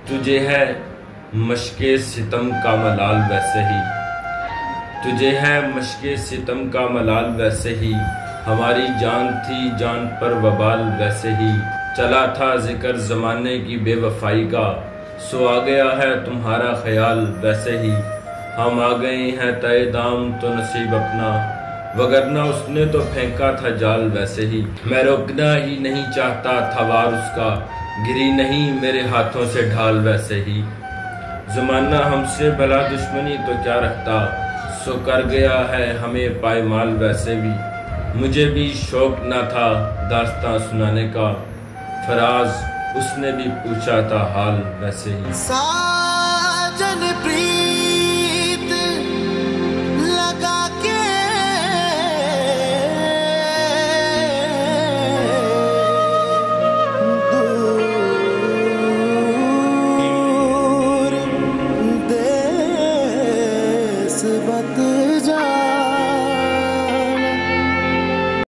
तुझे है मशके सितम का मलाल वैसे ही, तुझे है मशके सितम का मलाल वैसे ही, हमारी जान थी जान पर वबाल वैसे ही। चला था जिक्र ज़माने की बेवफाई का, सो आ गया है तुम्हारा ख्याल वैसे ही। हम आ गए हैं तय दाम तो नसीब अपना, वगरना उसने तो फेंका था जाल वैसे ही। मैं रोकना ही नहीं चाहता था वार उसका, गिरी नहीं मेरे हाथों से ढाल वैसे ही। ज़माना हमसे भला दुश्मनी तो क्या रखता, सो कर गया है हमें पायमाल वैसे भी। मुझे भी शौक ना था दास्तां सुनाने का, फराज उसने भी पूछा था हाल वैसे ही। साजन प्रीत लगा के दूर देश बत जा।